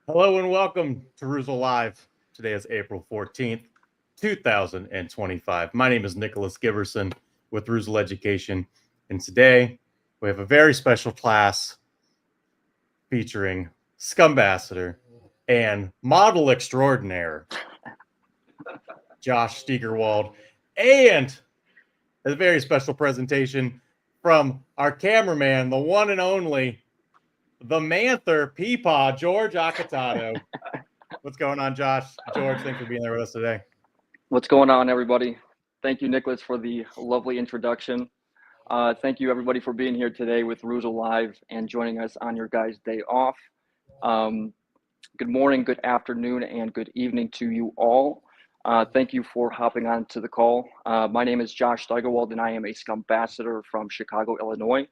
Hello and welcome to Reuzel Live. Today is April 14th, 2025. My name is Nicholas Giverson with Reuzel Education, and today we have a very special class featuring Scumbassador and model extraordinaire Josh Steigerwald, and a very special presentation from our cameraman, the one and only, the Manther Peepaw, George Acatato. What's going on, Josh? George, thanks for being there with us today. What's going on, everybody? Thank you, Nicholas, for the lovely introduction. Thank you, everybody, for being here today with Reuzel Live and joining us on your guys' day off. Good morning, good afternoon, and good evening to you all. Thank you for hopping on to the call. My name is Josh Steigerwald, and I am a Scumbassador from Chicago, Illinois.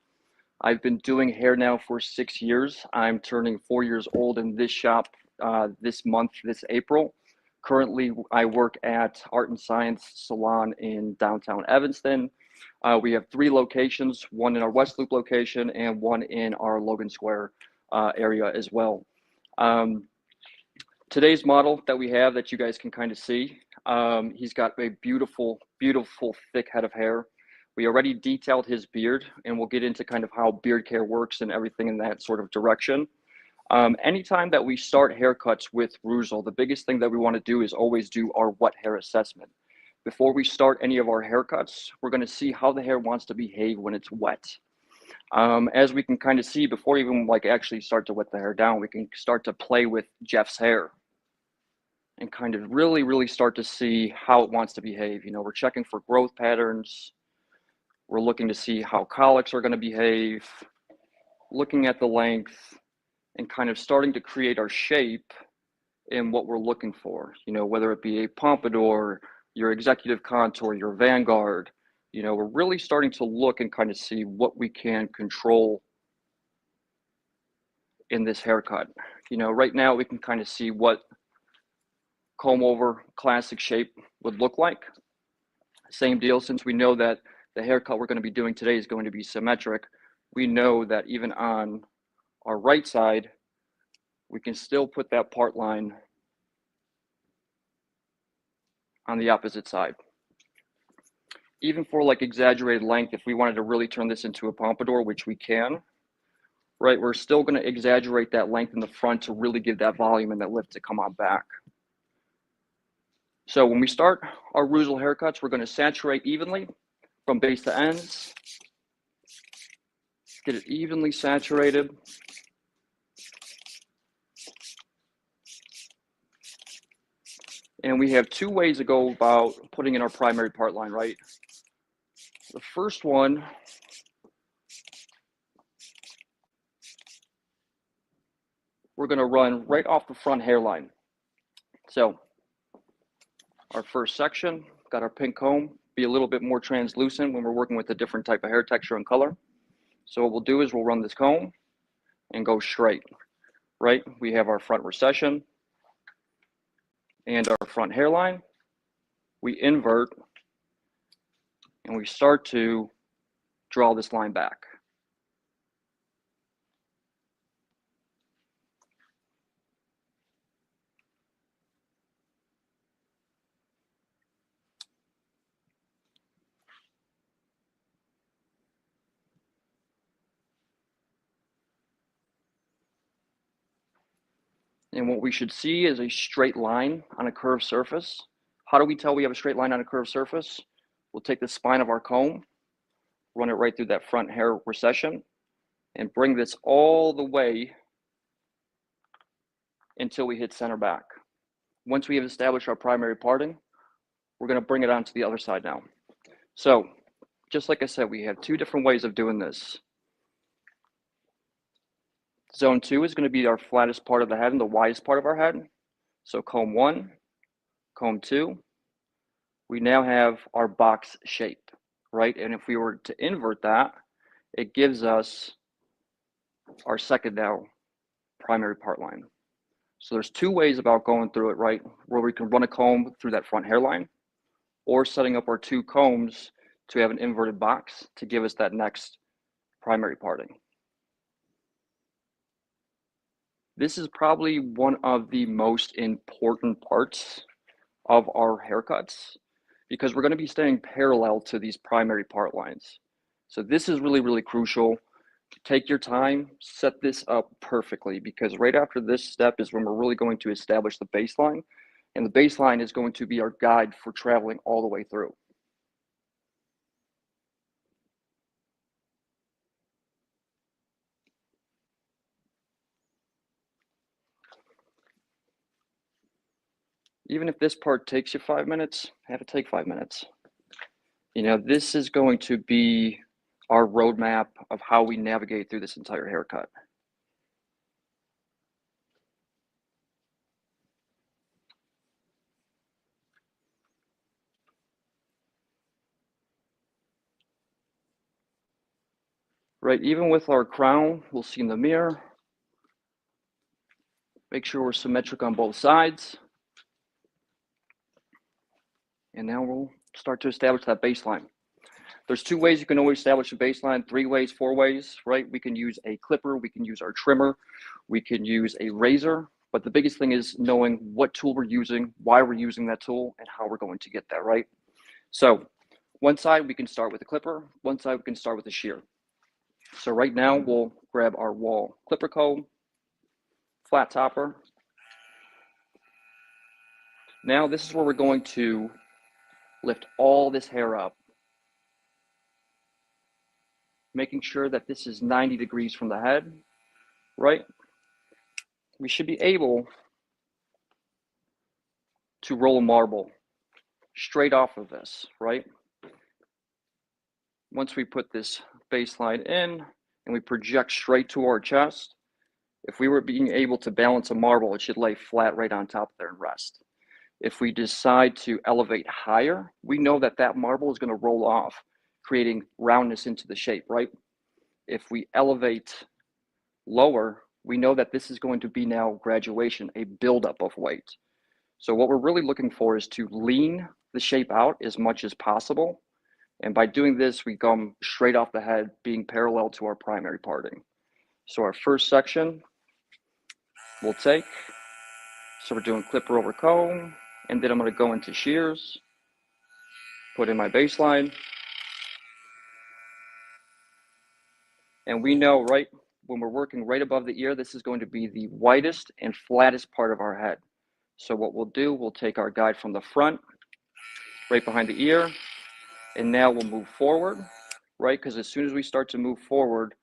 I've been doing hair now for 6 years. I'm turning 4 years old in this shop this month, this April. Currently, I work at Art and Science Salon in downtown Evanston. We have 3 locations, one in our West Loop location and one in our Logan Square area as well. Today's model that we have that you guys can kind of see, he's got a beautiful, beautiful thick head of hair. We already detailed his beard, and we'll get into kind of how beard care works and everything in that sort of direction. Anytime that we start haircuts with Reuzel, the biggest thing that we want to do is always do our wet hair assessment. Before we start any of our haircuts, we're going to see how the hair wants to behave when it's wet. As we can kind of see, before we even actually start to wet the hair down, we can start to play with Jeff's hair and kind of really start to see how it wants to behave. You know, we're checking for growth patterns. We're looking to see how colics are going to behave, looking at the length, and kind of starting to create our shape in what we're looking for. You know, whether it be a pompadour, your executive contour, your vanguard. You know, we're really starting to look and kind of see what we can control in this haircut. You know, right now we can kind of see what comb over classic shape would look like. Same deal, since we know that the haircut we're going to be doing today is going to be symmetric. We know that even on our right side, we can still put that part line on the opposite side. Even for like exaggerated length, if we wanted to really turn this into a pompadour, which we can, right, we're still going to exaggerate that length in the front to really give that volume and that lift to come on back. So when we start our Reuzel haircuts, we're going to saturate evenly from base to ends. Get it evenly saturated. And we have 2 ways to go about putting in our primary part line, right? The first one, we're going to run right off the front hairline. So our first section, got our pink comb, be a little bit more translucent when we're working with a different type of hair texture and color. So what we'll do is we'll run this comb and go straight, right? We have our front recession and our front hairline. We invert and we start to draw this line back. And what we should see is a straight line on a curved surface. How do we tell we have a straight line on a curved surface? We'll take the spine of our comb, run it right through that front hair recession, and bring this all the way until we hit center back. Once we have established our primary parting, we're going to bring it onto the other side now. So, just like I said, we have 2 different ways of doing this. Zone 2 is going to be our flattest part of the head and the widest part of our head. So comb 1, comb 2. We now have our box shape, right? And if we were to invert that, it gives us our second now primary part line. So there's 2 ways about going through it, right? Where we can run a comb through that front hairline, or setting up our 2 combs to have an inverted box to give us that next primary parting. This is probably one of the most important parts of our haircuts because we're going to be staying parallel to these primary part lines. So this is really, really crucial. Take your time, set this up perfectly, because right after this step is when we're really going to establish the baseline, and the baseline is going to be our guide for traveling all the way through. Even if this part takes you 5 minutes, have it take 5 minutes. You know, this is going to be our roadmap of how we navigate through this entire haircut. Right, even with our crown, we'll see in the mirror. Make sure we're symmetric on both sides. And now we'll start to establish that baseline. There's 2 ways you can always establish a baseline, 3 ways, 4 ways, right? We can use a clipper, we can use our trimmer, we can use a razor, but the biggest thing is knowing what tool we're using, why we're using that tool, and how we're going to get there, right? So one side we can start with a clipper, one side we can start with a shear. So right now we'll grab our wall clipper comb, flat topper. Now this is where we're going to lift all this hair up, making sure that this is 90 degrees from the head, right? We should be able to roll a marble straight off of this, right? Once we put this baseline in and we project straight to our chest, if we were being able to balance a marble, it should lay flat right on top there and rest. If we decide to elevate higher, we know that that marble is going to roll off, creating roundness into the shape, right? If we elevate lower, we know that this is going to be now graduation, a buildup of weight. So what we're really looking for is to lean the shape out as much as possible. And by doing this, we come straight off the head, being parallel to our primary parting. So our first section, we'll take. So we're doing clipper over comb, and then I'm going to go into shears, put in my baseline. And we know, right, when we're working right above the ear, this is going to be the widest and flattest part of our head. So what we'll do, we'll take our guide from the front, right behind the ear, and now we'll move forward, right? Because as soon as we start to move forward,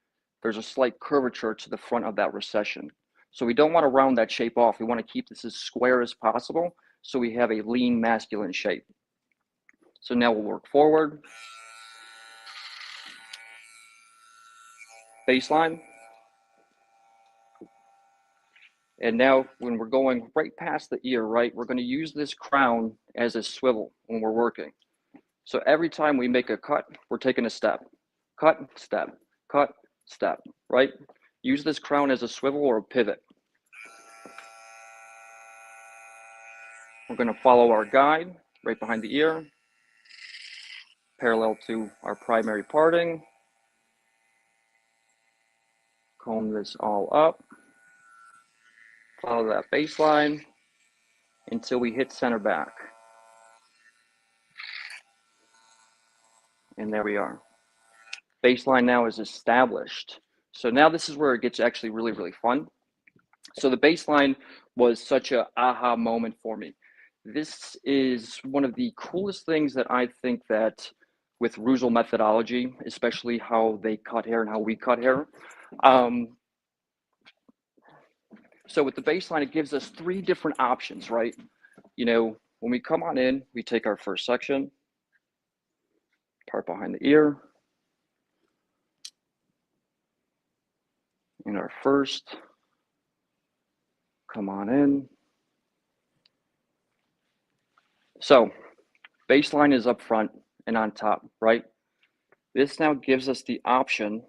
there's a slight curvature to the front of that recession. So we don't want to round that shape off. We want to keep this as square as possible so we have a lean masculine shape. So now we'll work forward. Baseline. And now when we're going right past the ear, right, we're going to use this crown as a swivel when we're working. So every time we make a cut, we're taking a step. Cut, step, cut, step, right? Use this crown as a swivel or a pivot. We're going to follow our guide right behind the ear, parallel to our primary parting. Comb this all up. Follow that baseline until we hit center back. And there we are. Baseline now is established. So now this is where it gets actually really, really fun. So the baseline was such a aha moment for me. This is one of the coolest things that I think that with Reuzel methodology, especially how they cut hair and how we cut hair. So with the baseline, it gives us 3 different options, right? You know, when we come on in, we take our first section, part behind the ear, and our first, come on in. So baseline is up front and on top, right? This now gives us the option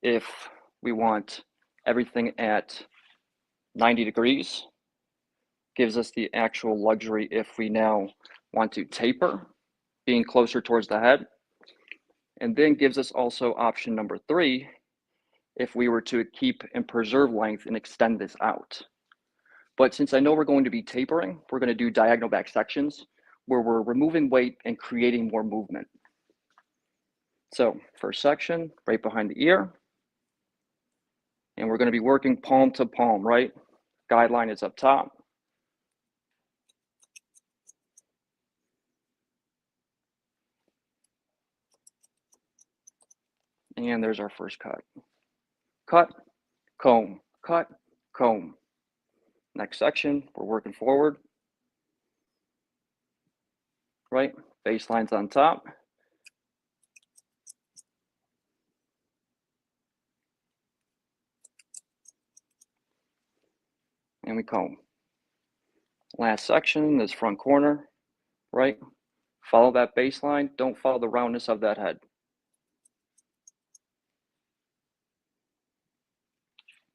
if we want everything at 90 degrees, gives us the actual luxury if we now want to taper, being closer towards the head, and then gives us also option number 3, if we were to keep and preserve length and extend this out. But since I know we're going to be tapering, we're going to do diagonal back sections where we're removing weight and creating more movement. So first section, right behind the ear. And we're going to be working palm to palm, right? Guideline is up top. And there's our first cut. Cut, comb, cut, comb. Next section, we're working forward. Right? Baseline's on top. And we comb. Last section, this front corner, right? Follow that baseline. Don't follow the roundness of that head.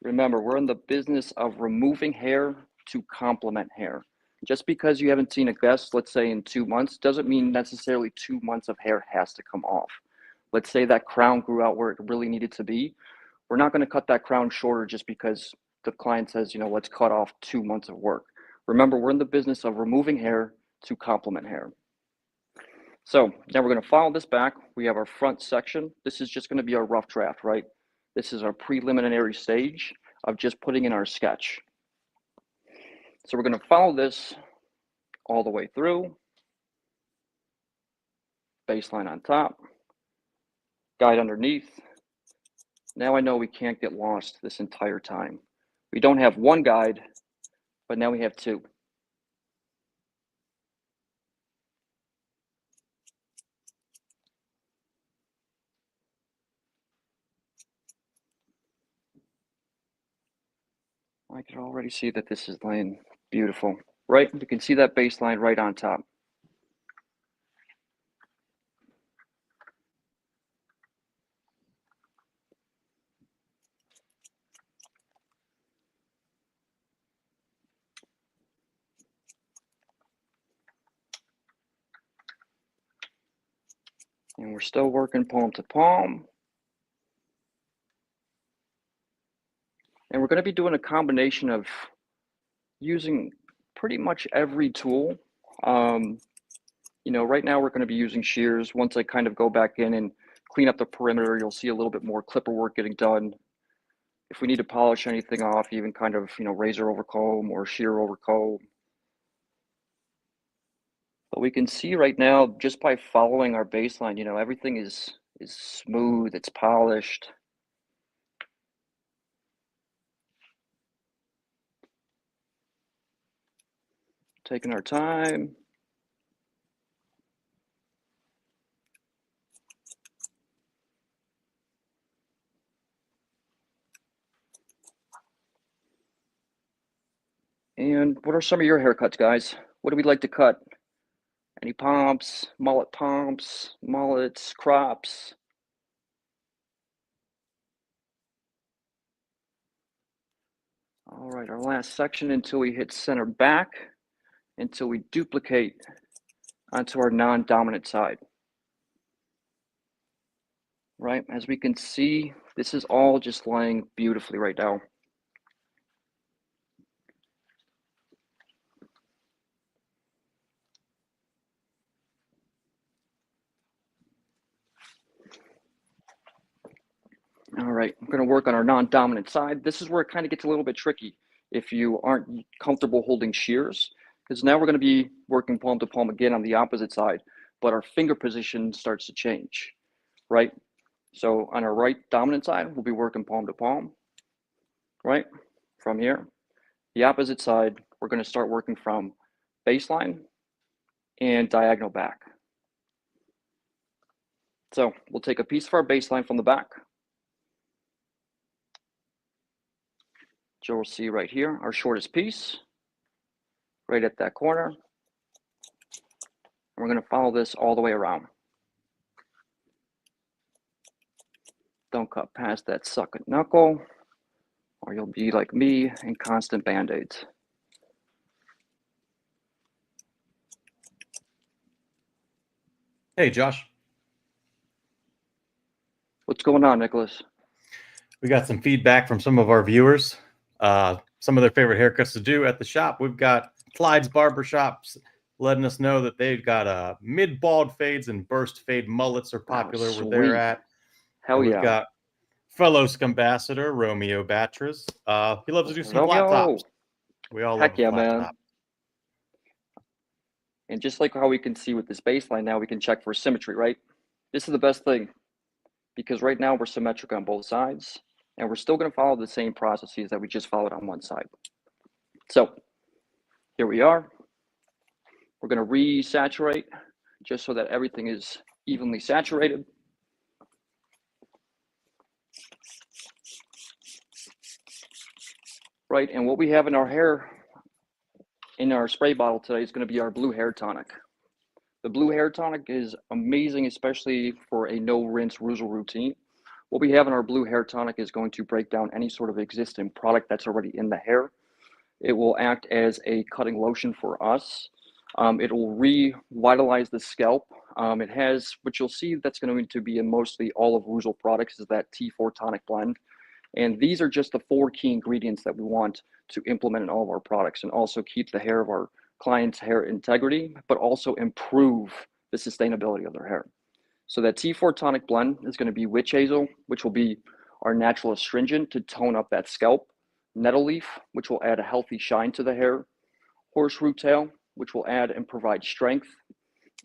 Remember, we're in the business of removing hair to complement hair. Just because you haven't seen a guest, let's say in 2 months, doesn't mean necessarily 2 months of hair has to come off. Let's say that crown grew out where it really needed to be. We're not going to cut that crown shorter just because the client says, you know, let's cut off 2 months of work. Remember, we're in the business of removing hair to complement hair. So now we're going to follow this back. We have our front section. This is just going to be our rough draft, right? This is our preliminary stage of just putting in our sketch. So we're going to follow this all the way through. Baseline on top. Guide underneath. Now I know we can't get lost this entire time. We don't have one guide, but now we have two. I can already see that this is laying beautiful, right? You can see that baseline right on top. And we're still working palm to palm. And we're going to be doing a combination of using pretty much every tool. You know, right now we're going to be using shears. Once I kind of go back in and clean up the perimeter, you'll see a little bit more clipper work getting done. If we need to polish anything off, even kind of, you know, razor over comb or shear over comb. But we can see right now, just by following our baseline, you know, everything is smooth, it's polished. Taking our time. And what are some of your haircuts, guys? What do we like to cut? Any pomps, mullets, crops? All right, our last section until we hit center back, until we duplicate onto our non-dominant side. Right, as we can see, this is all just laying beautifully right now. All right, I'm going to work on our non-dominant side. This is where it kind of gets a little bit tricky if you aren't comfortable holding shears, because now we're going to be working palm to palm again on the opposite side, but our finger position starts to change, right? So on our right dominant side, we'll be working palm to palm, right? From here. The opposite side, we're going to start working from baseline and diagonal back. So we'll take a piece of our baseline from the back. You'll see right here, our shortest piece, right at that corner. And we're going to follow this all the way around. Don't cut past that sucking knuckle, or you'll be like me in constant band-aids. Hey, Josh. What's going on, Nicholas? We got some feedback from some of our viewers. Some of their favorite haircuts to do at the shop. We've got Clyde's Barbershops letting us know that they've got mid-bald fades and burst fade mullets are popular where they're at. Hell and we've yeah. got fellow Scumbassador Romeo Batras. He loves to do some flat Romeo. tops. We all Heck love a yeah, flat man. top. And just like how we can see with this baseline now, we can check for symmetry, right? This is the best thing because right now we're symmetric on both sides and we're still going to follow the same processes that we just followed on one side. So here we are. We're going to resaturate just so that everything is evenly saturated. Right, and what we have in our hair, in our spray bottle today is going to be our blue hair tonic. The blue hair tonic is amazing, especially for a no rinse Reuzel routine. What we have in our blue hair tonic is going to break down any sort of existing product that's already in the hair. It will act as a cutting lotion for us. It will revitalize the scalp. It has, what you'll see that's going to be in mostly all of Reuzel products is that T4 tonic blend. And these are just the 4 key ingredients that we want to implement in all of our products and also keep the hair of our clients' hair integrity, but also improve the sustainability of their hair. So that T4 tonic blend is going to be witch hazel, which will be our natural astringent to tone up that scalp, nettle leaf, which will add a healthy shine to the hair, horse tail, which will add and provide strength,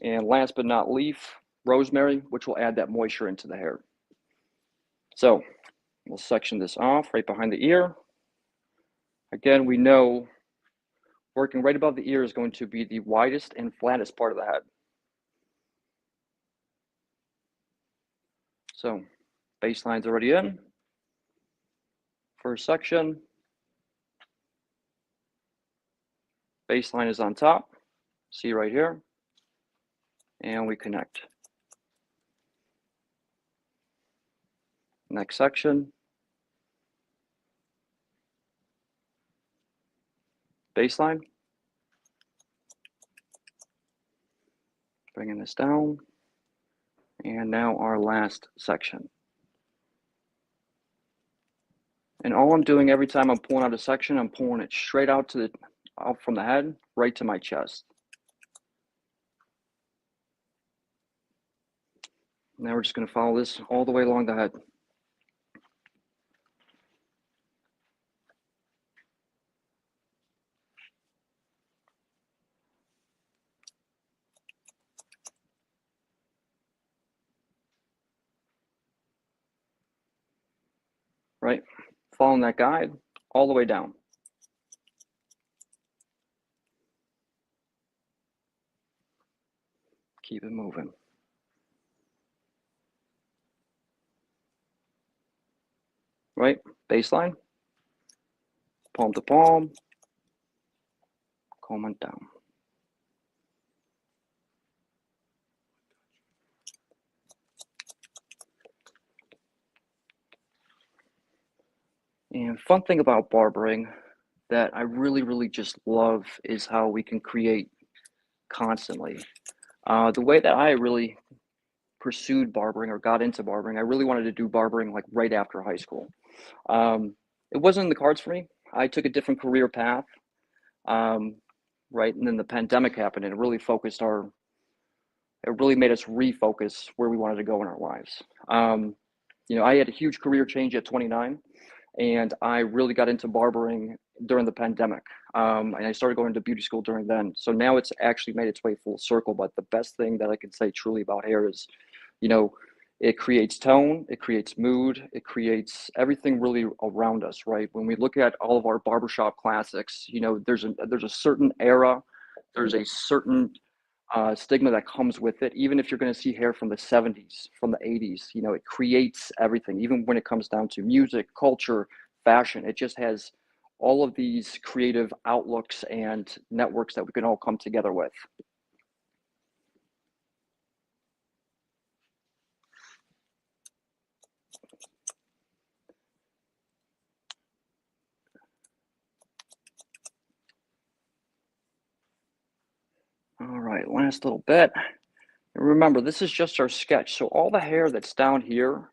and last but not least, rosemary, which will add that moisture into the hair. So we'll section this off right behind the ear. Again, we know working right above the ear is going to be the widest and flattest part of the head. So baseline's already in. First section. Baseline is on top. See right here. And we connect. Next section. Baseline. Bringing this down. And now our last section. And all I'm doing every time I'm pulling out a section, I'm pulling it straight out from the head, right to my chest. Now we're just going to follow this all the way along the head. Right? Following that guide all the way down. Keep it moving. Right? Baseline. Palm to palm. Comb it down. And fun thing about barbering that I really just love is how we can create constantly. The way that I really pursued barbering or got into barbering, I really wanted to do barbering like right after high school. It wasn't in the cards for me. I took a different career path, right? And then the pandemic happened and it really made us refocus where we wanted to go in our lives. I had a huge career change at 29 and I really got into barbering during the pandemic. And I started going to beauty school during then. So now it's actually made its way full circle. But the best thing that I can say truly about hair is, it creates tone, it creates mood, it creates everything really around us, right? When we look at all of our barbershop classics, there's a certain era, there's a certain stigma that comes with it. Even if you're going to see hair from the 70s, from the 80s, it creates everything. Even when it comes down to music, culture, fashion, it just has all of these creative outlooks and networks that we can all come together with. All right, last little bit. And remember, this is just our sketch. So all the hair that's down here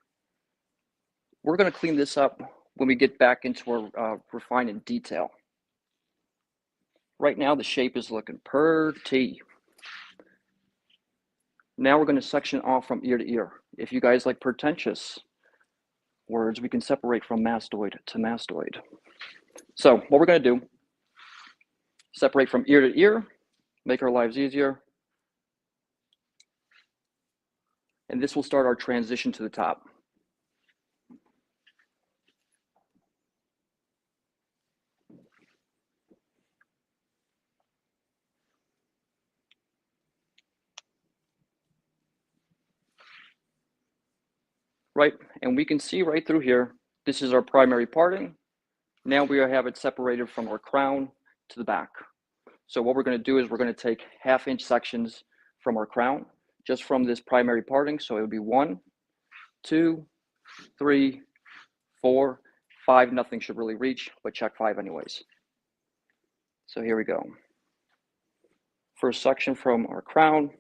We're going to clean this up when we get back into our refine and detail. Right now, the shape is looking pretty. Now we're going to section off from ear to ear. If you guys like pretentious words, we can separate from mastoid to mastoid. So what we're going to do, separate from ear to ear, make our lives easier. And this will start our transition to the top. Right, and we can see right through here, this is our primary parting. Now we have it separated from our crown to the back. So what we're going to do is we're going to take 1/2 inch sections from our crown, just from this primary parting. So it would be 1, 2, 3, 4, 5. Nothing should really reach, but check 5 anyways. So here we go. First section from our crown.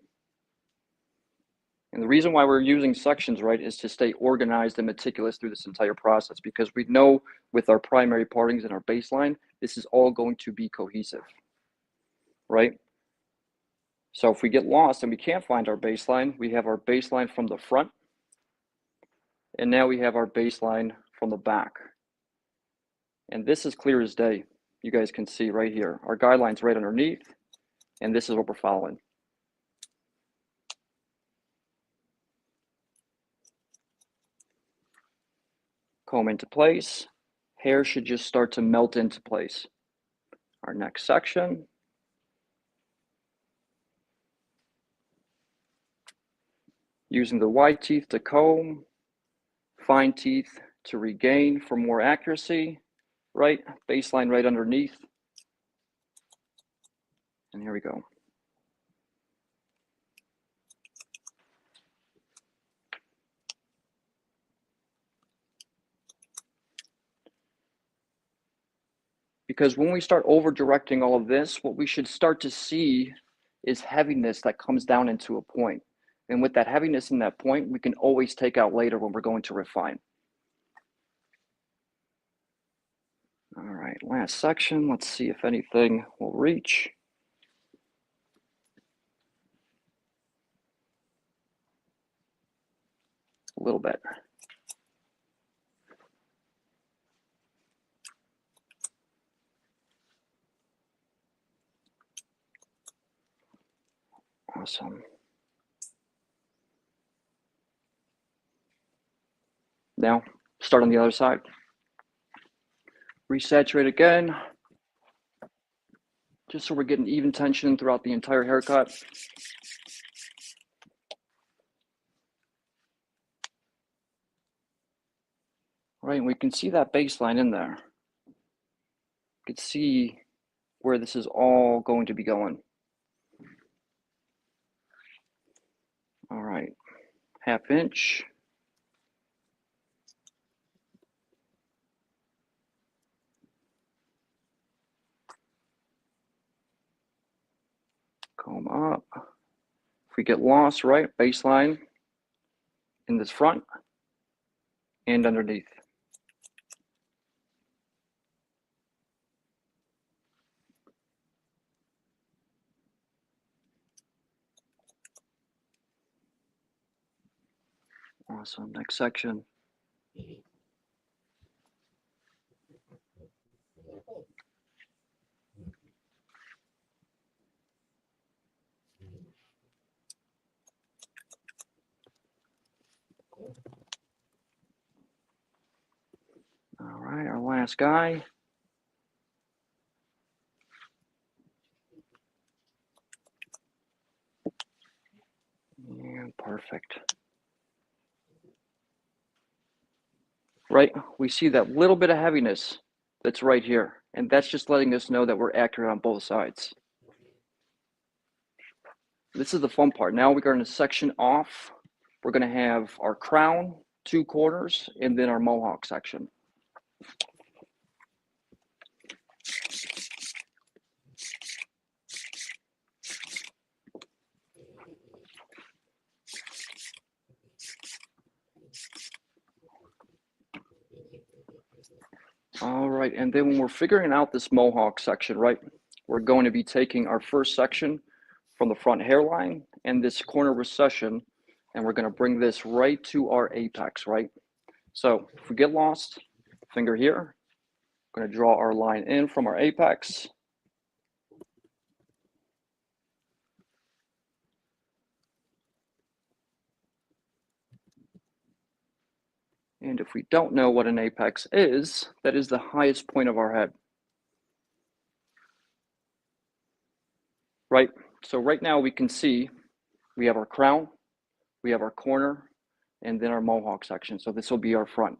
And the reason why we're using sections, right, is to stay organized and meticulous through this entire process, because we know with our primary partings and our baseline, this is all going to be cohesive, right? So if we get lost and we can't find our baseline, we have our baseline from the front, and now we have our baseline from the back. And this is clear as day. You guys can see right here, our guideline's right underneath, and this is what we're following. Comb into place. Hair should just start to melt into place. Our next section. Using the wide teeth to comb, fine teeth to regain for more accuracy, right? Baseline right underneath. And here we go. Because when we start over directing all of this, what we should start to see is heaviness that comes down into a point. And with that heaviness in that point, we can always take out later when we're going to refine. All right, last section. Let's see if anything will reach. A little bit. Awesome. Now, start on the other side. Resaturate again, just so we're getting even tension throughout the entire haircut. Right, and we can see that baseline in there. You can see where this is all going to be going. All right, 1/2 inch. Comb up. If we get lost, right, baseline in this front and underneath. Awesome, next section. All right, our last guy. And perfect. Right, we see that little bit of heaviness that's right here. And that's just letting us know that we're accurate on both sides. This is the fun part. Now we're going to section off. We're going to have our crown, 2 corners, and then our mohawk section. right, and then when we're figuring out this mohawk section, right, we're going to be taking our first section from the front hairline and this corner recession, and we're going to bring this right to our apex, right? So if we get lost, finger here, I'm going to draw our line in from our apex. And if we don't know what an apex is, that is the highest point of our head. Right? So right now we can see we have our crown, we have our corner, and then our mohawk section. So this will be our front.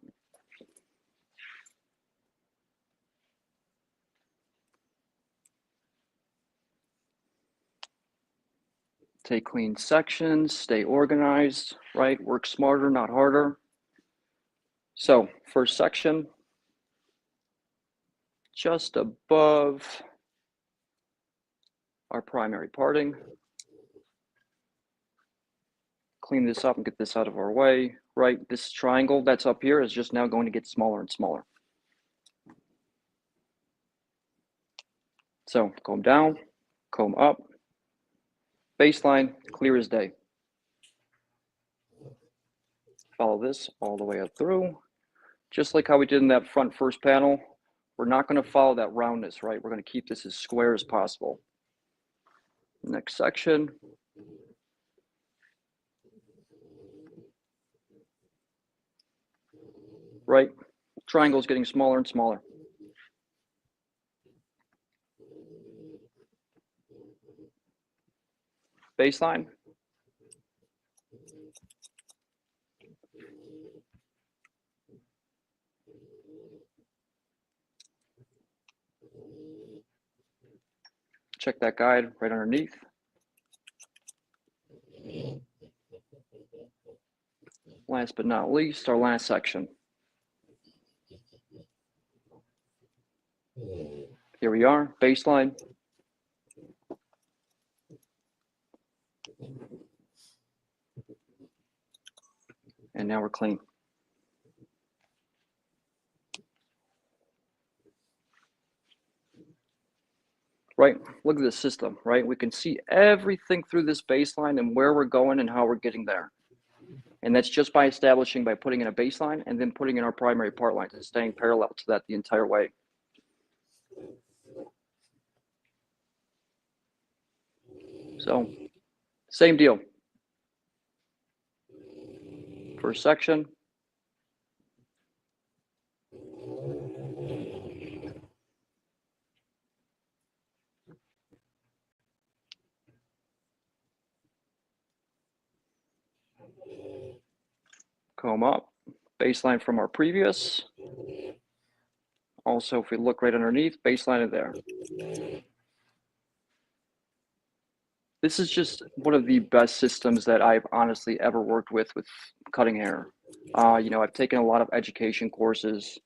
Take clean sections, stay organized, right? Work smarter, not harder. So first section, just above our primary parting. Clean this up and get this out of our way, right? This triangle that's up here is just now going to get smaller and smaller. So comb down, comb up, baseline, clear as day. Follow this all the way up through. Just like how we did in that front first panel, we're not going to follow that roundness, right? We're going to keep this as square as possible. Next section. Right? Triangle is getting smaller and smaller. Baseline. Check that guide right underneath. Last but not least, our last section. Here we are, baseline. And now we're clean. Right, look at the system, right? We can see everything through this baseline and where we're going and how we're getting there. And that's just by establishing, by putting in a baseline and then putting in our primary part lines and staying parallel to that the entire way. So, same deal. First section. Comb up, baseline from our previous. Also, if we look right underneath, baseline of there. This is just one of the best systems that I've honestly ever worked with cutting hair. You know, I've taken a lot of education courses.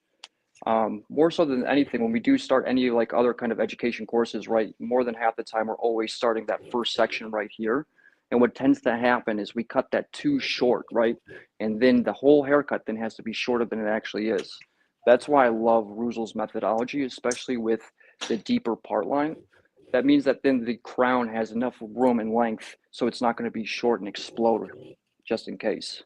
More so than anything, when we do start any like other kind of education courses, right, more than half the time we're always starting that first section right here. And what tends to happen is we cut that too short, right? And then the whole haircut then has to be shorter than it actually is. That's why I love Reuzel's methodology, especially with the deeper part line. That means that then the crown has enough room and length, so it's not going to be short and explode, just in case.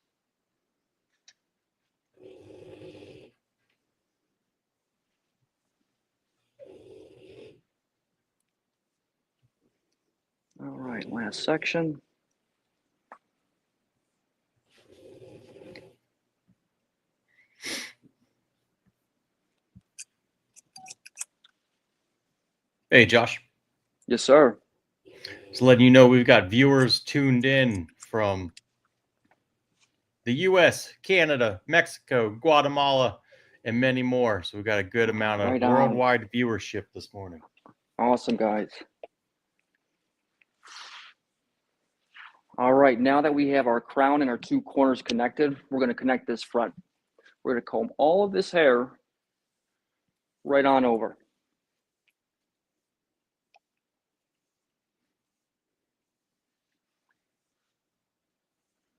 All right, last section. Hey, Josh. Yes, sir. Just letting you know we've got viewers tuned in from the U.S., Canada, Mexico, Guatemala, and many more. So we've got a good amount of worldwide viewership this morning. Awesome, guys. All right, now that we have our crown and our two corners connected, we're going to connect this front. We're going to comb all of this hair right on over.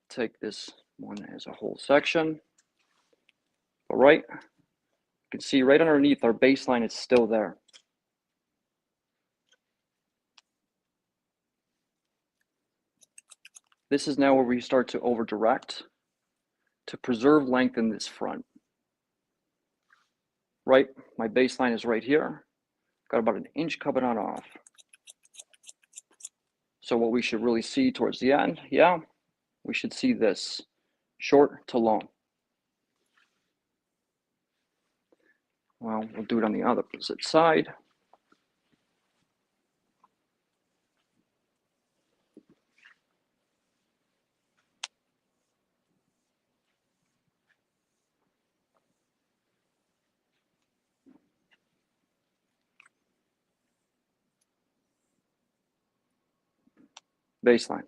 Take this one as a whole section. All right, You can see right underneath our baseline, it's still there. This is now where we start to over direct to preserve length in this front. Right, my baseline is right here. Got about an inch coming on off. So what we should really see towards the end, yeah, we should see this short to long. Well, we'll do it on the opposite side. Baseline.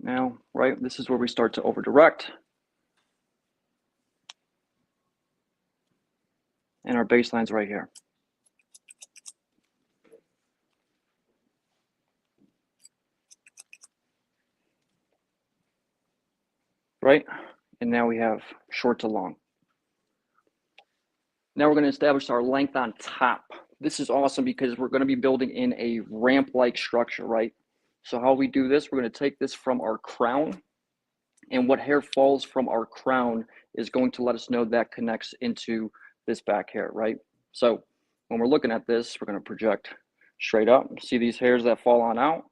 Now, right, this is where we start to over direct. And our baseline's right here. Right, and now we have short to long. Now we're going to establish our length on top. This is awesome because we're going to be building in a ramp-like structure, right? So how we do this, we're going to take this from our crown, and what hair falls from our crown is going to let us know that connects into this back hair, right? So when we're looking at this, we're going to project straight up. See these hairs that fall on out?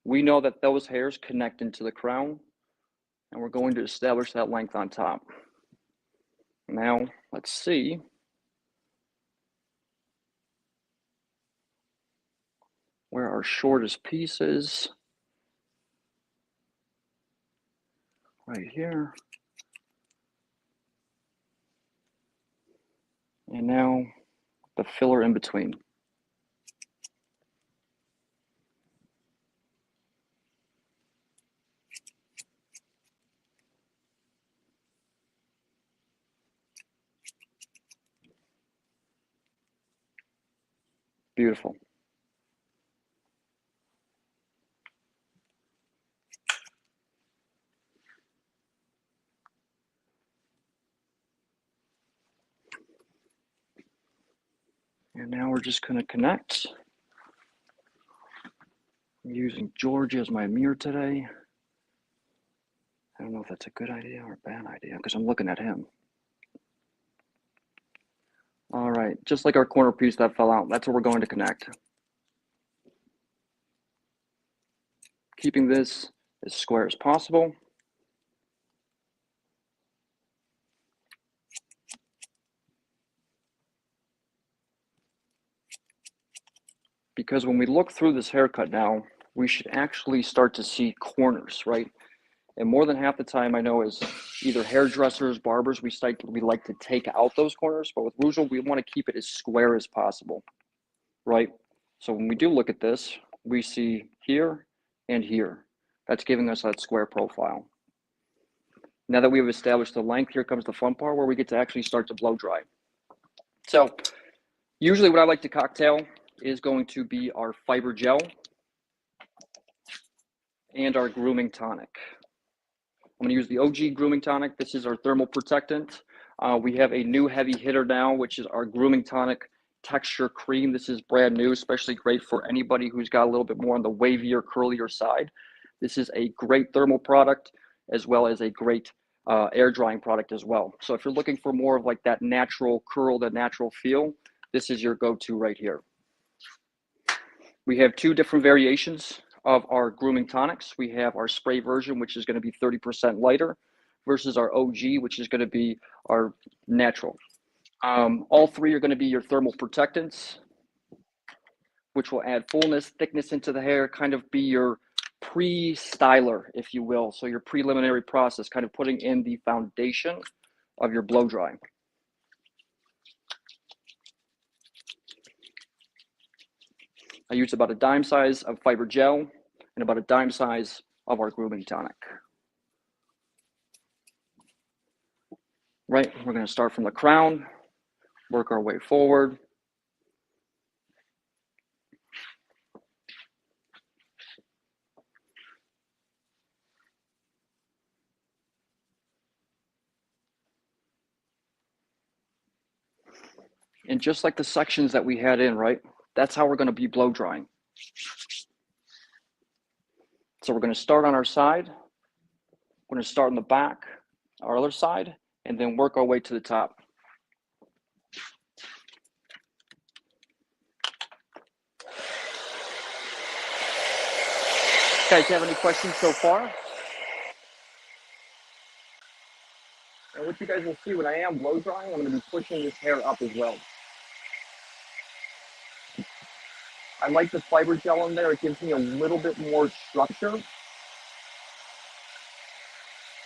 We know that those hairs connect into the crown, and we're going to establish that length on top. Now, let's see. Where our shortest piece is. Right here. And now the filler in between. Beautiful. And now we're just going to connect. I'm using George as my mirror today. I don't know if that's a good idea or a bad idea because I'm looking at him. All right, just like our corner piece that fell out, that's where we're going to connect. Keeping this as square as possible. Because when we look through this haircut now, we should actually start to see corners, right? And more than half the time, I know as either hairdressers, barbers, we like to take out those corners, but with Reuzel, we want to keep it as square as possible, right? So when we do look at this, we see here and here. That's giving us that square profile. Now that we've established the length, here comes the fun part where we get to actually start to blow dry. So usually what I like to cocktail is going to be our fiber gel and our grooming tonic. I'm going to use the OG grooming tonic. This is our thermal protectant. We have a new heavy hitter now, which is our grooming tonic texture cream. This is brand new, especially great for anybody who's got a little bit more on the wavier, curlier side. This is a great thermal product as well as a great air drying product as well. So if you're looking for more of like that natural curl, that natural feel, this is your go-to right here. We have two different variations of our grooming tonics. We have our spray version, which is going to be 30% lighter, versus our OG, which is going to be our natural. All three are going to be your thermal protectants, which will add fullness, thickness into the hair, kind of be your pre-styler, if you will. So your preliminary process, kind of putting in the foundation of your blow dry. I use about a dime size of fiber gel and about a dime size of our grooming tonic. Right, we're going to start from the crown, work our way forward. And just like the sections that we had in, right? That's how we're going to be blow drying. So we're going to start on our side. We're going to start on the back, our other side, and then work our way to the top. Guys, have any questions so far? And what you guys will see when I am blow drying, I'm going to be pushing this hair up as well. I like the fiber gel in there. It gives me a little bit more structure,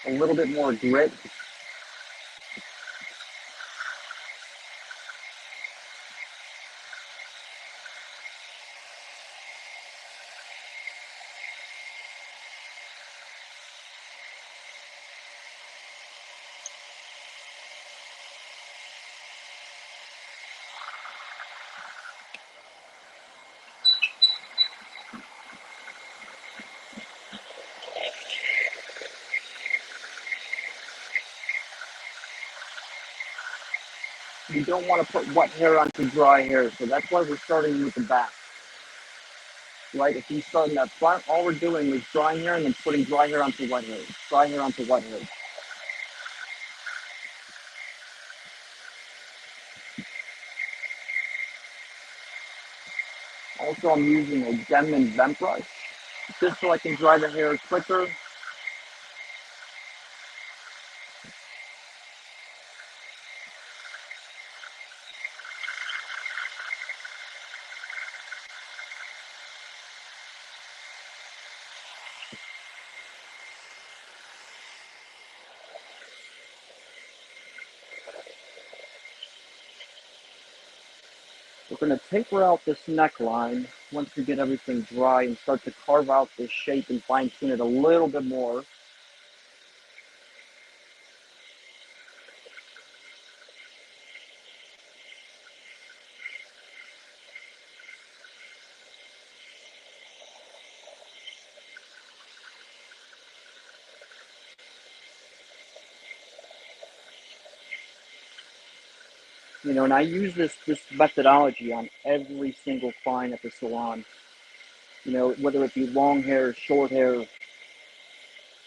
a little bit more grit. You don't want to put wet hair onto dry hair, so that's why we're starting with the back. Right? If you start in that front, all we're doing is drying hair and then putting dry hair onto wet hair, dry hair onto wet hair. Also, I'm using a Denman vent brush just so I can dry the hair quicker. We're going to taper out this neckline once we get everything dry and start to carve out this shape and fine tune it a little bit more. You know, and I use this methodology on every single client at the salon. You know, whether it be long hair, short hair,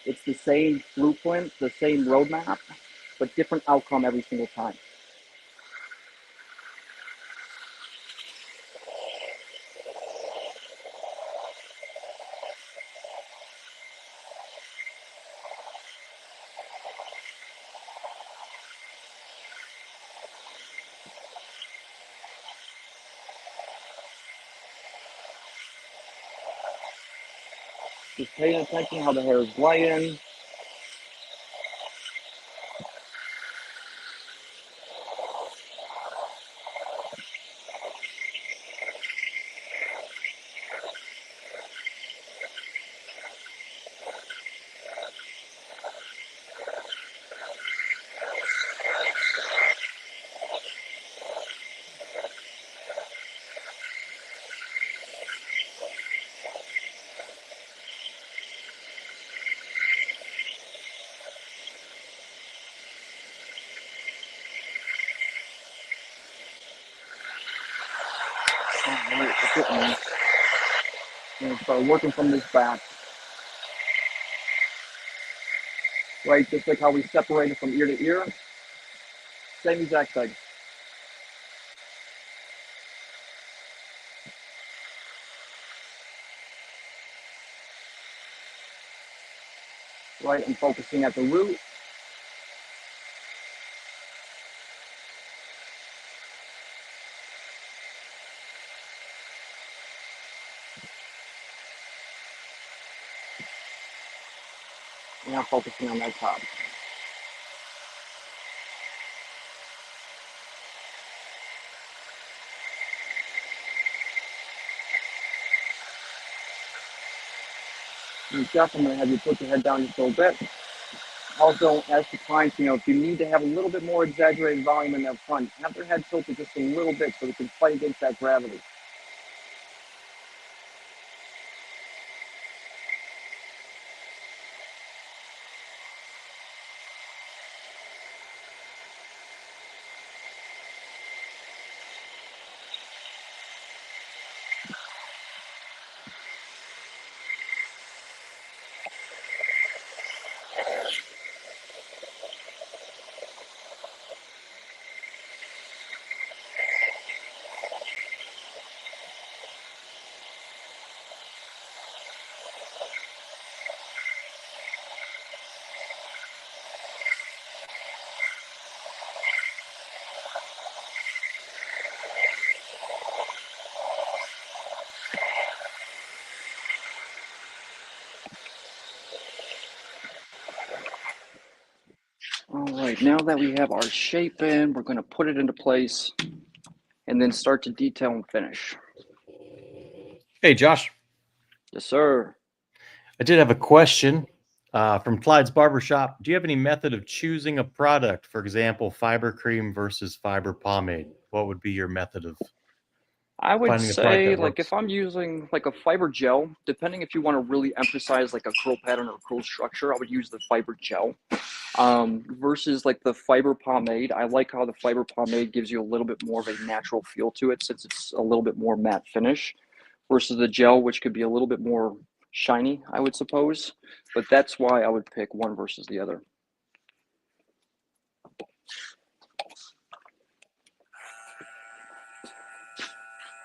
it's the same blueprint, the same roadmap, but different outcome every single time. Just paying attention how the hair is laying. And start working from this back. Right, just like how we separated from ear to ear. Same exact thing. Right, I'm focusing at the root. And I'm focusing on that top. You definitely have you put your head down just a little bit. Also, as the clients, you know, if you need to have a little bit more exaggerated volume in that front, have their head tilted just a little bit so they can fight against that gravity. right, now that we have our shape in, we're going to put it into place and then start to detail and finish. Hey, Josh. Yes, sir. I did have a question from Clyde's Barbershop. Do you have any method of choosing a product? For example, fiber cream versus fiber pomade. What would be your method of I would finding a product say, that like, works? if I'm using like a fiber gel, depending if you want to really emphasize like a curl pattern or curl structure, I would use the fiber gel. Versus like the fiber pomade. I like how the fiber pomade gives you a little bit more of a natural feel to it since it's a little bit more matte finish versus the gel, which could be a little bit more shiny, I would suppose. But that's why I would pick one versus the other.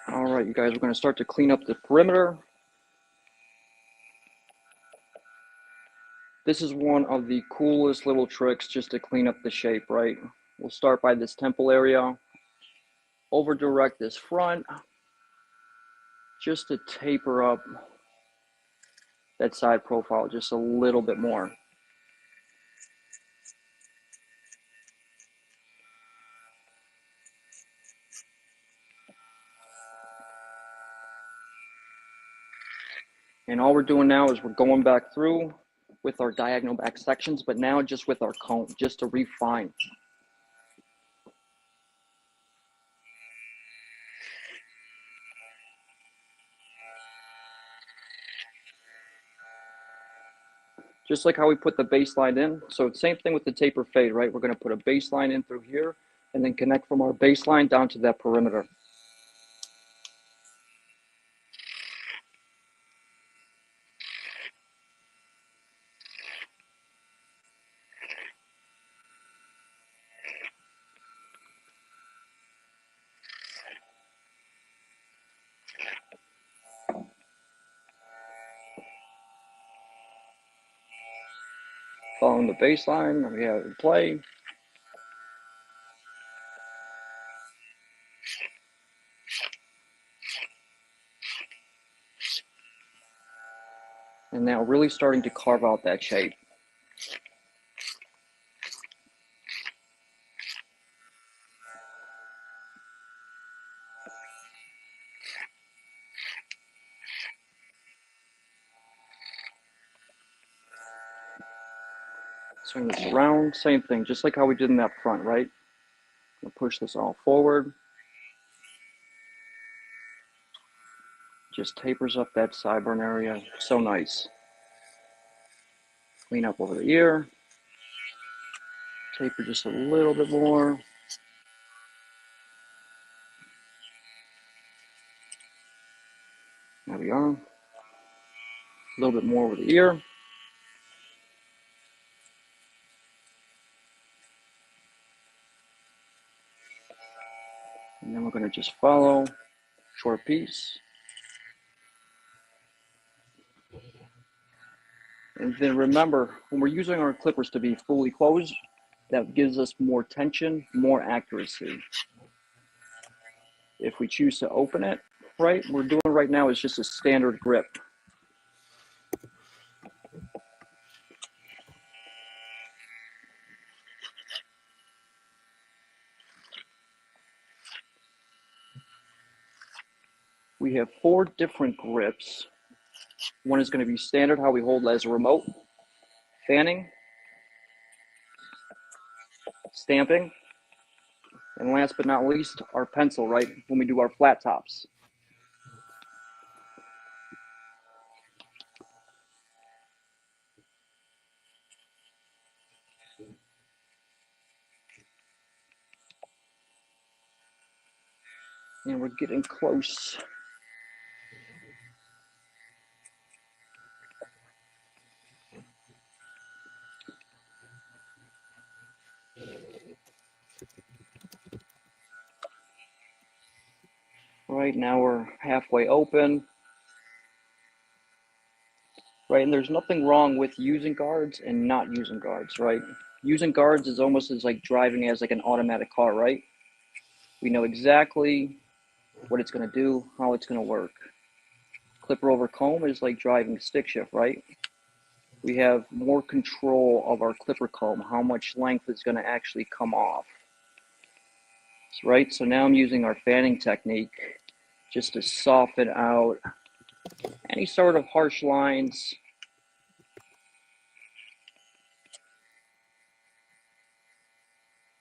All right, you guys, we're going to start to clean up the perimeter. This is one of the coolest little tricks just to clean up the shape, right? We'll start by this temple area, over direct this front, just to taper up that side profile just a little bit more. And all we're doing now is we're going back through with our diagonal back sections, but now just with our comb, just to refine. Just like how we put the baseline in. So same thing with the taper fade, right? We're going to put a baseline in through here and then connect from our baseline down to that perimeter. Following the baseline, we have it in play. And now really starting to carve out that shape. Swing this around, same thing, just like how we did in that front, right? We'll push this all forward. Just tapers up that sideburn area, so nice. Clean up over the ear. Taper just a little bit more. There we are. A little bit more over the ear. And then we're going to just follow, short piece. And then remember, when we're using our clippers to be fully closed, that gives us more tension, more accuracy. If we choose to open it, right, we're doing right now is just a standard grip. We have 4 different grips. One is going to be standard, how we hold as a remote, fanning, stamping, and last but not least, our pencil, right, when we do our flat tops. And we're getting close. Right now we're halfway open. Right, and there's nothing wrong with using guards and not using guards, right? Using guards is almost as like driving as like an automatic car, right? We know exactly what it's going to do, how it's going to work. Clipper over comb is like driving stick shift, right? we have more control of our clipper comb, how much length is going to actually come off. Right, so now I'm using our fanning technique just to soften out any sort of harsh lines.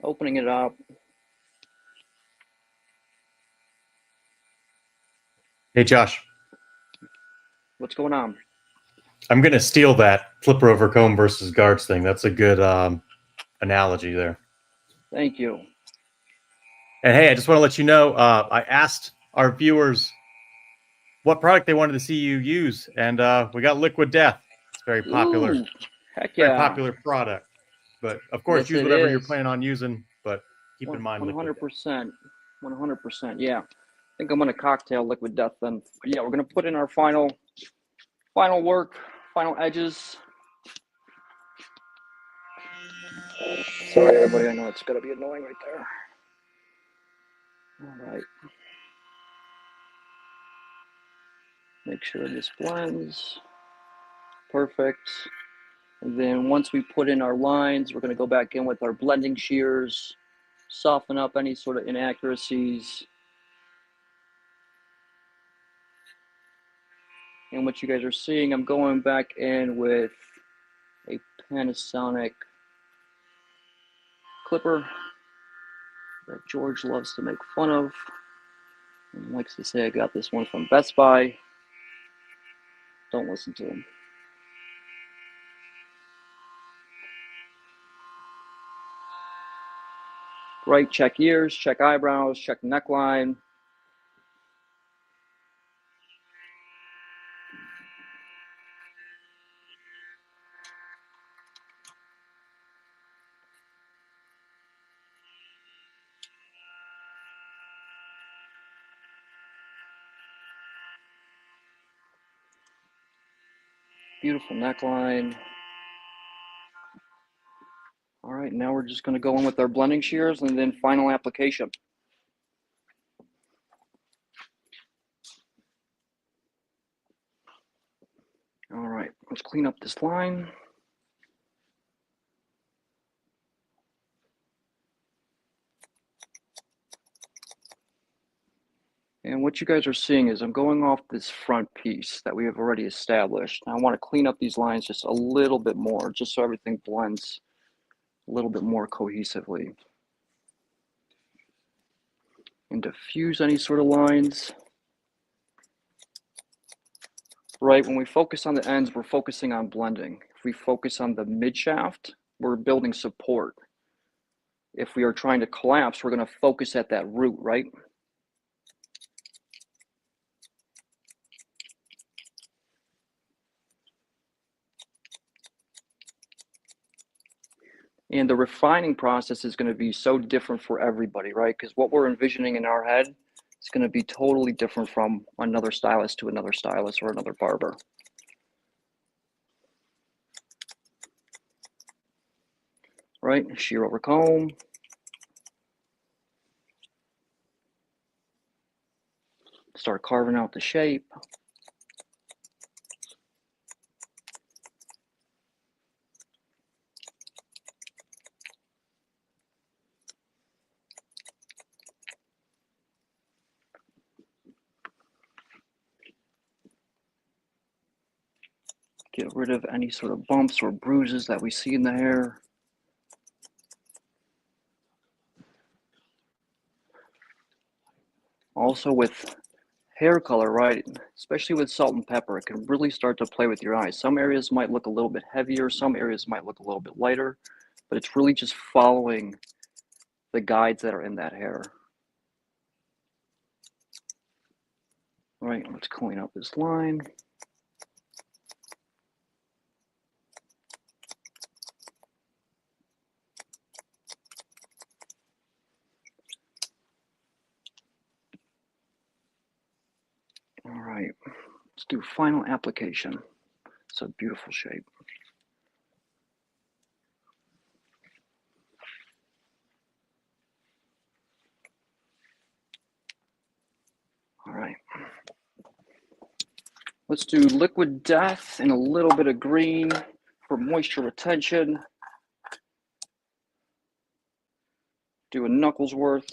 Opening it up. Hey, Josh. What's going on? I'm going to steal that flipper over comb versus guards thing. That's a good analogy there. Thank you. And hey, I just want to let you know, I asked our viewers what product they wanted to see you use, and we got Liquid Death. It's very popular. Ooh, heck yeah. Very popular product. But of course, Yes, use it whatever is. you're planning on using, but keep in mind Liquid 100%. 100%. Yeah. I think I'm going to cocktail Liquid Death then. Yeah, we're going to put in our final work, final edges. Sorry, everybody. I know it's going to be annoying right there. All right. Make sure this blends. Perfect. And then once we put in our lines, we're going to go back in with our blending shears, soften up any sort of inaccuracies. And what you guys are seeing, I'm going back in with a Panasonic clipper that George loves to make fun of and likes to say I got this one from Best Buy. Don't listen to him. Right, check ears, check eyebrows, check neckline. Beautiful neckline. All right, now we're just going to go in with our blending shears and then final application. All right, let's clean up this line. And what you guys are seeing is I'm going off this front piece that we have already established. I want to clean up these lines just a little bit more, just so everything blends a little bit more cohesively. And diffuse any sort of lines. Right, when we focus on the ends, we're focusing on blending. If we focus on the mid shaft, we're building support. If we are trying to collapse, we're going to focus at that root, right? And the refining process is going to be so different for everybody, right? Because what we're envisioning in our head is going to be totally different from another stylist to another stylist or another barber. Right, shear over comb. Start carving out the shape. Get rid of any sort of bumps or bruises that we see in the hair. Also with hair color, right, especially with salt and pepper, it can really start to play with your eyes. Some areas might look a little bit heavier, some areas might look a little bit lighter, but it's really just following the guides that are in that hair. All right, let's clean up this line. All right, let's do final application. It's a beautiful shape. All right. Let's do Liquid Death and a little bit of green for moisture retention. Do a knuckles worth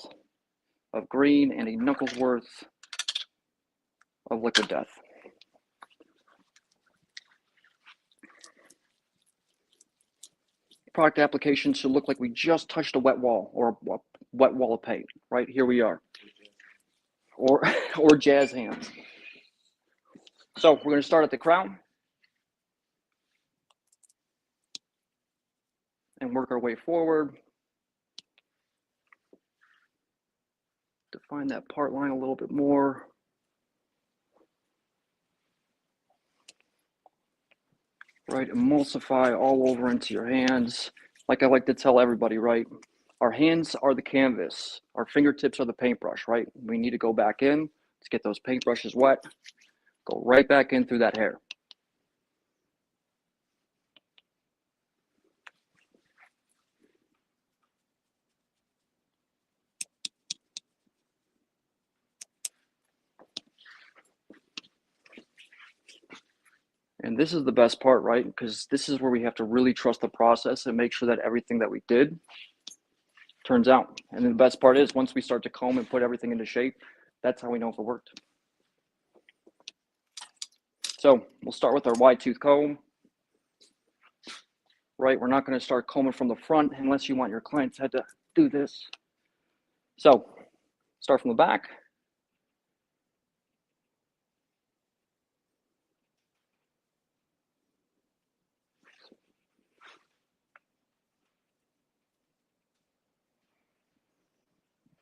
of green and a knuckles worth of liquid death. Product application should look like we just touched a wet wall or a wet wall of paint. Right here we are, or jazz hands. So we're going to start at the crown and work our way forward. Define that part line a little bit more. Right, emulsify all over into your hands. Like I like to tell everybody, right? Our hands are the canvas. Our fingertips are the paintbrush, right? We need to go back in. Let's get those paintbrushes wet. Go right back in through that hair. And this is the best part, right? Because this is where we have to really trust the process and make sure that everything that we did turns out. And then the best part is once we start to comb and put everything into shape, that's how we know if it worked. So we'll start with our wide tooth comb. Right, we're not going to start combing from the front unless you want your client's head to do this. So start from the back.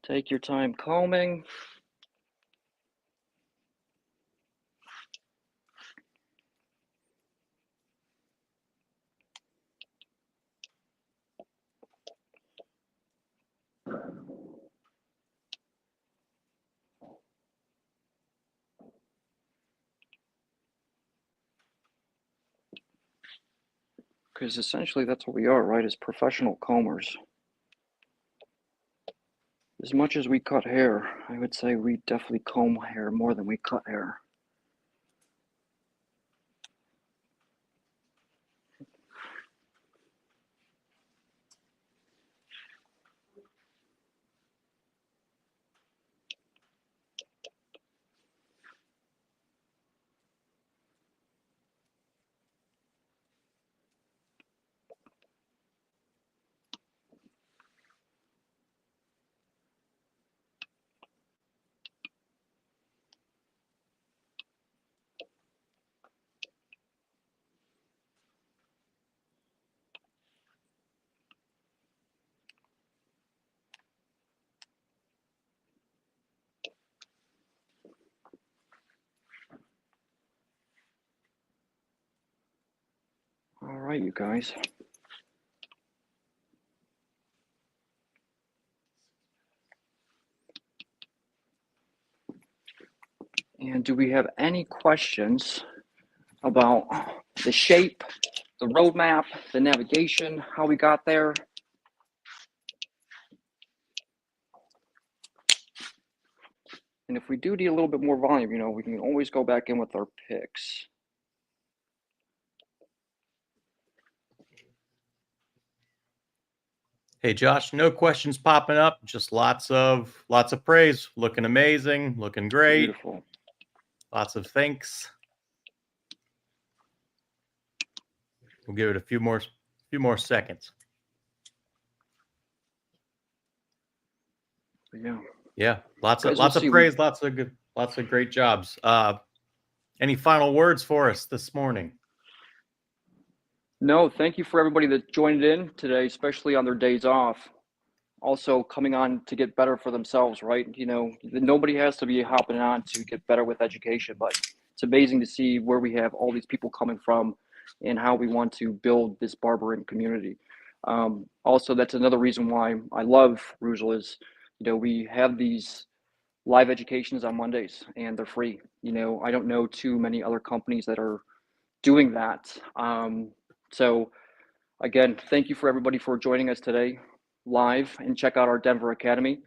Take your time combing. Because essentially that's what we are, right, as professional combers. As much as we cut hair, I would say we definitely comb hair more than we cut hair. All right, you guys. And do we have any questions about the shape, the roadmap, the navigation, how we got there? And if we do need a little bit more volume, you know, we can always go back in with our picks. Hey Josh, no questions popping up, just lots of praise. Looking amazing, looking great. Beautiful. Lots of thanks. We'll give it a few more seconds. Yeah, lots of praise, lots of great jobs. Any final words for us this morning? No, thank you for everybody that joined in today, especially on their days off. Also coming on to get better for themselves, right? You know, nobody has to be hopping on to get better with education, but it's amazing to see where we have all these people coming from and how we want to build this barbering community. Also, that's another reason why I love Reuzel is, you know, we have these live educations on Mondays and they're free. You know, I don't know too many other companies that are doing that. So again, thank you for everybody for joining us today live, and check out our Denver Academy.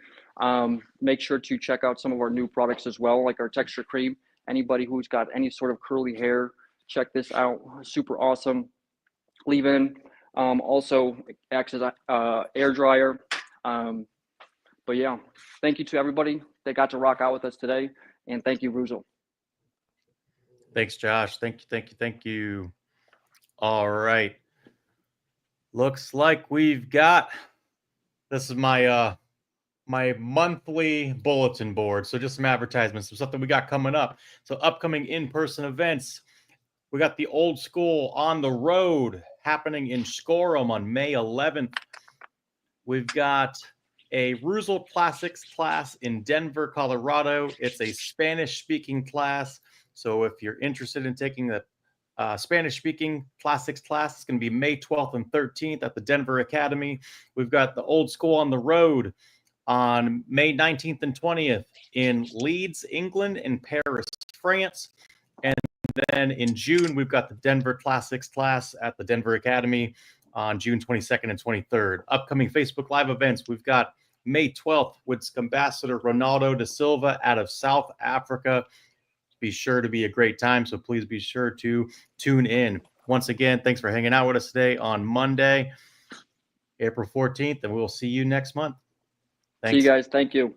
Make sure to check out some of our new products as well, like our texture cream. Anybody who's got any sort of curly hair, check this out. Super awesome. leave-in. Also acts as a air dryer. But yeah, thank you to everybody that got to rock out with us today, and thank you, Reuzel. Thanks, Josh. Thank you. All right. Looks like we've got, this is my my monthly bulletin board. So just some advertisements, some something we got coming up. So upcoming in-person events. We got the Old School on the Road happening in Scorum on May 11th. We've got a Reuzel Classics class in Denver, Colorado. It's a Spanish-speaking class. So if you're interested in taking the Spanish-speaking classics class, it's going to be May 12th and 13th at the Denver Academy. We've got the Old School on the Road on May 19th and 20th in Leeds, England, and Paris, France. And then in June, we've got the Denver Classics class at the Denver Academy on June 22nd and 23rd. Upcoming Facebook Live events, we've got May 12th with Scumbassador Ronaldo da Silva out of South Africa. Be sure to be a great time, so please be sure to tune in. Once again, thanks for hanging out with us today on Monday, April 14th, and we will see you next month. Thanks. See you guys. Thank you.